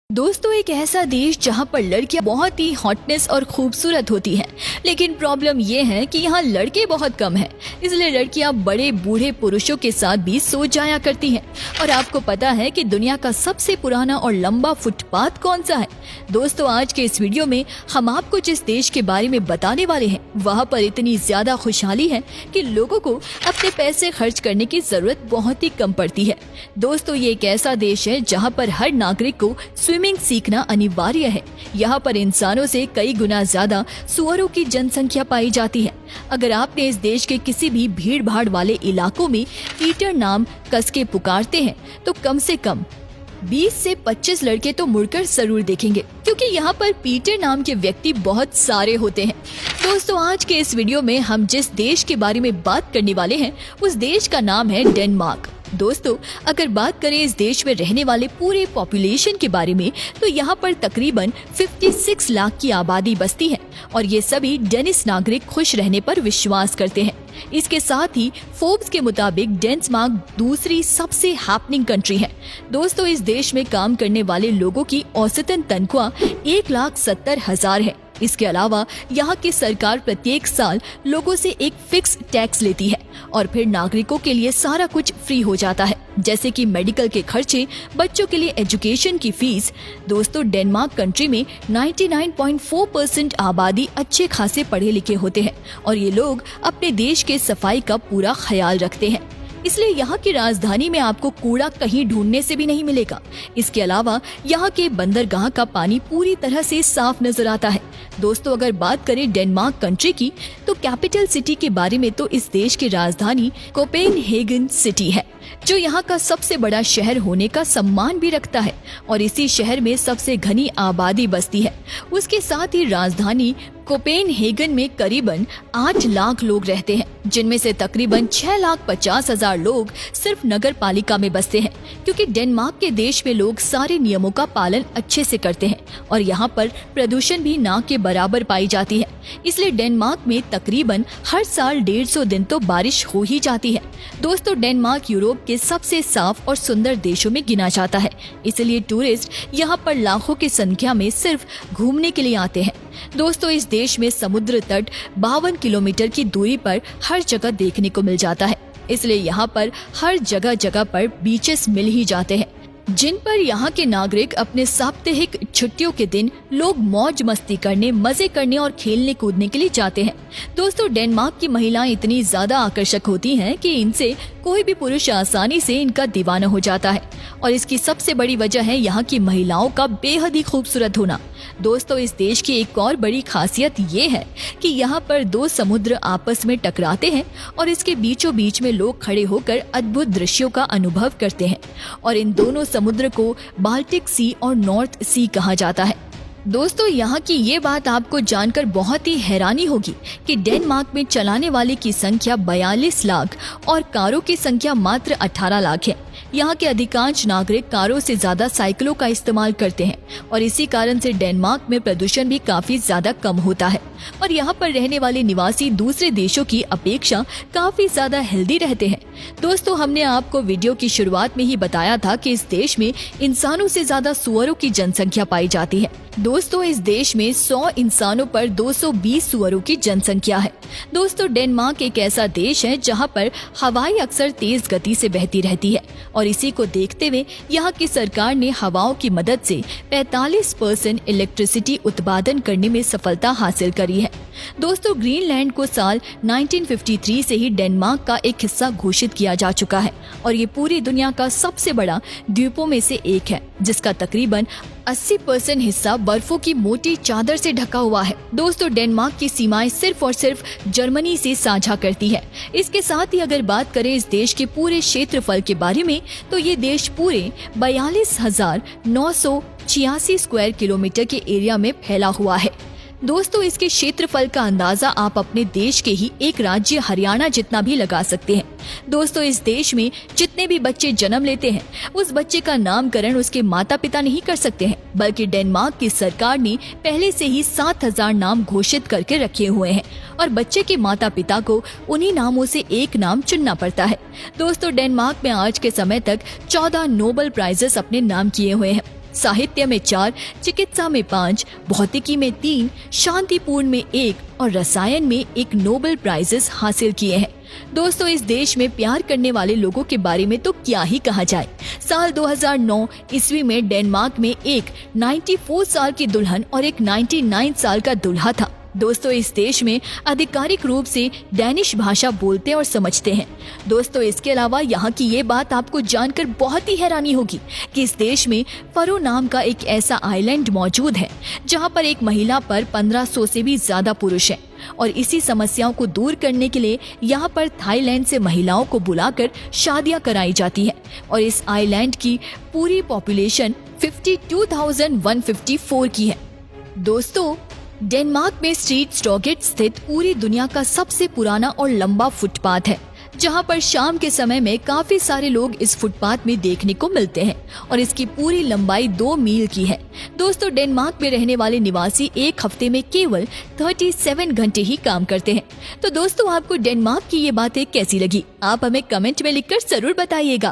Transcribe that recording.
दोस्तों, एक ऐसा देश जहाँ पर लड़कियाँ बहुत ही हॉटनेस और खूबसूरत होती हैं, लेकिन प्रॉब्लम ये है कि यहाँ लड़के बहुत कम हैं। इसलिए लड़कियाँ बड़े बूढ़े पुरुषों के साथ भी सो जाया करती हैं। और आपको पता है कि दुनिया का सबसे पुराना और लंबा फुटपाथ कौन सा है? दोस्तों, आज के इस वीडियो में हम आपको जिस देश के बारे में बताने वाले हैं, वहाँ पर इतनी ज्यादा खुशहाली है कि लोगों को अपने पैसे खर्च करने की जरूरत बहुत ही कम पड़ती है। दोस्तों, ये एक ऐसा देश है जहाँ पर हर नागरिक को स्विमिंग सीखना अनिवार्य है। यहाँ पर इंसानों से कई गुना ज्यादा सुअरों की जनसंख्या पाई जाती है। अगर आपने इस देश के किसी भी भीड़ भाड़ वाले इलाकों में पीटर नाम कस के पुकारते हैं तो कम से कम 20 से 25 लड़के तो मुड़कर जरूर देखेंगे, क्योंकि यहाँ पर पीटर नाम के व्यक्ति बहुत सारे होते हैं। दोस्तों, आज के इस वीडियो में हम जिस देश के बारे में बात करने वाले हैं, उस देश का नाम है डेनमार्क। दोस्तों, अगर बात करें इस देश में रहने वाले पूरे पॉपुलेशन के बारे में, तो यहाँ पर तकरीबन 56 लाख की आबादी बसती है और ये सभी डेनिश नागरिक खुश रहने पर विश्वास करते हैं। इसके साथ ही फोर्ब्स के मुताबिक डेनमार्क दूसरी सबसे हैपनिंग कंट्री है। दोस्तों, इस देश में काम करने वाले लोगों की औसतन तनख्वाह 1,70,000 है। इसके अलावा यहाँ की सरकार प्रत्येक साल लोगों से एक फिक्स टैक्स लेती है और फिर नागरिकों के लिए सारा कुछ फ्री हो जाता है, जैसे कि मेडिकल के खर्चे, बच्चों के लिए एजुकेशन की फीस। दोस्तों, डेनमार्क कंट्री में 99.4% आबादी अच्छे खासे पढ़े लिखे होते हैं और ये लोग अपने देश के सफाई का पूरा ख्याल रखते हैं। इसलिए यहाँ की राजधानी में आपको कूड़ा कहीं ढूंढने से भी नहीं मिलेगा। इसके अलावा यहाँ के बंदरगाह का पानी पूरी तरह से साफ नजर आता है। दोस्तों, अगर बात करें डेनमार्क कंट्री की, तो कैपिटल सिटी के बारे में तो इस देश की राजधानी कोपेनहेगन सिटी है, जो यहाँ का सबसे बड़ा शहर होने का सम्मान भी रखता है और इसी शहर में सबसे घनी आबादी बसती है। उसके साथ ही राजधानी कोपेनहेगन में करीबन 8 लाख लोग रहते हैं, जिनमें से तकरीबन 6,50,000 लोग सिर्फ नगर पालिका में बसते हैं, क्योंकि डेनमार्क के देश में लोग सारे नियमों का पालन अच्छे से करते हैं और यहाँ पर प्रदूषण भी ना के बराबर पाई जाती है। इसलिए डेनमार्क में तकरीबन हर साल 150 दिन तो बारिश हो ही जाती है। दोस्तों, डेनमार्क यूरोप के सबसे साफ और सुंदर देशों में गिना जाता है, इसलिए टूरिस्ट यहाँ पर लाखों की संख्या में सिर्फ घूमने के लिए आते हैं। दोस्तों, इस देश में समुद्र तट 52 किलोमीटर की दूरी पर हर जगह देखने को मिल जाता है, इसलिए यहाँ पर हर जगह जगह पर बीचेस मिल ही जाते हैं, जिन पर यहाँ के नागरिक अपने साप्ताहिक छुट्टियों के दिन लोग मौज मस्ती करने, मजे करने और खेलने कूदने के लिए जाते हैं। दोस्तों, डेनमार्क की महिलाएं इतनी ज्यादा आकर्षक होती हैं कि इनसे कोई भी पुरुष आसानी से इनका दीवाना हो जाता है और इसकी सबसे बड़ी वजह है यहाँ की महिलाओं का बेहद ही खूबसूरत होना। दोस्तों, इस देश की एक और बड़ी खासियत ये है कि यहाँ पर 2 समुद्र आपस में टकराते हैं और इसके बीचों बीच में लोग खड़े होकर अद्भुत दृश्यों का अनुभव करते हैं और इन दोनों समुद्र को बाल्टिक सी और नॉर्थ सी कहा जाता है। दोस्तों, यहाँ की ये बात आपको जानकर बहुत ही हैरानी होगी कि डेनमार्क में चलाने वाले की संख्या 42 लाख और कारों की संख्या मात्र 18 लाख है। यहाँ के अधिकांश नागरिक कारों से ज्यादा साइकिलों का इस्तेमाल करते हैं और इसी कारण से डेनमार्क में प्रदूषण भी काफी ज्यादा कम होता है और यहाँ पर रहने वाले निवासी दूसरे देशों की अपेक्षा काफी ज्यादा हेल्दी रहते हैं। दोस्तों, हमने आपको वीडियो की शुरुआत में ही बताया था कि इस देश में इंसानों से ज्यादा सुअरों की जनसंख्या पाई जाती है। दोस्तों, इस देश में 100 इंसानों पर 220 सुअरों की जनसंख्या है। दोस्तों, डेनमार्क एक ऐसा देश है जहाँ पर हवाएं अक्सर तेज गति से बहती रहती है और इसी को देखते हुए यहाँ की सरकार ने हवाओं की मदद से 45% इलेक्ट्रिसिटी उत्पादन करने में सफलता हासिल करी है। दोस्तों, ग्रीनलैंड को साल 1953 से ही डेनमार्क का एक हिस्सा घोषित किया जा चुका है और ये पूरी दुनिया का सबसे बड़ा द्वीपों में से एक है, जिसका तकरीबन 80% हिस्सा बर्फों की मोटी चादर से ढका हुआ है। दोस्तों, डेनमार्क की सीमाएं सिर्फ और सिर्फ जर्मनी से साझा करती है। इसके साथ ही अगर बात करें इस देश के पूरे क्षेत्रफल के बारे में, तो ये देश पूरे 42,986 स्क्वायर किलोमीटर के एरिया में फैला हुआ है। दोस्तों, इसके क्षेत्रफल का अंदाजा आप अपने देश के ही एक राज्य हरियाणा जितना भी लगा सकते हैं। दोस्तों, इस देश में जितने भी बच्चे जन्म लेते हैं, उस बच्चे का नामकरण उसके माता पिता नहीं कर सकते हैं, बल्कि डेनमार्क की सरकार ने पहले से ही 7,000 नाम घोषित करके रखे हुए हैं और बच्चे के माता पिता को उन्हीं नामों से एक नाम चुनना पड़ता है। दोस्तों, डेनमार्क में आज के समय तक 14 नोबेल प्राइजेस अपने नाम किए हुए हैं। साहित्य में 4, चिकित्सा में 5, भौतिकी में 3, शांतिपूर्ण में 1 और रसायन में 1 नोबेल प्राइजेस हासिल किए हैं। दोस्तों, इस देश में प्यार करने वाले लोगों के बारे में तो क्या ही कहा जाए। साल 2009 ईस्वी में डेनमार्क में एक 94 साल की दुल्हन और एक 99 साल का दूल्हा था। दोस्तों, इस देश में आधिकारिक रूप से डैनिश भाषा बोलते और समझते हैं। दोस्तों, इसके अलावा यहाँ की ये बात आपको जानकर बहुत ही हैरानी होगी कि इस देश में फरो नाम का एक ऐसा आइलैंड मौजूद है जहाँ पर एक महिला पर 1500 से भी ज्यादा पुरुष हैं और इसी समस्याओं को दूर करने के लिए यहाँ पर थाईलैंड से महिलाओं को बुलाकर शादियां कराई जाती है और इस आइलैंड की पूरी पॉपुलेशन 52,154 की है। दोस्तों, डेनमार्क में स्ट्रीट स्टॉगेट स्थित पूरी दुनिया का सबसे पुराना और लंबा फुटपाथ है, जहां पर शाम के समय में काफी सारे लोग इस फुटपाथ में देखने को मिलते हैं और इसकी पूरी लंबाई 2 मील की है। दोस्तों, डेनमार्क में रहने वाले निवासी एक हफ्ते में केवल 37 घंटे ही काम करते हैं। तो दोस्तों, आपको डेनमार्क की ये बातें कैसी लगी? आप हमें कमेंट में लिखकर जरूर बताइएगा।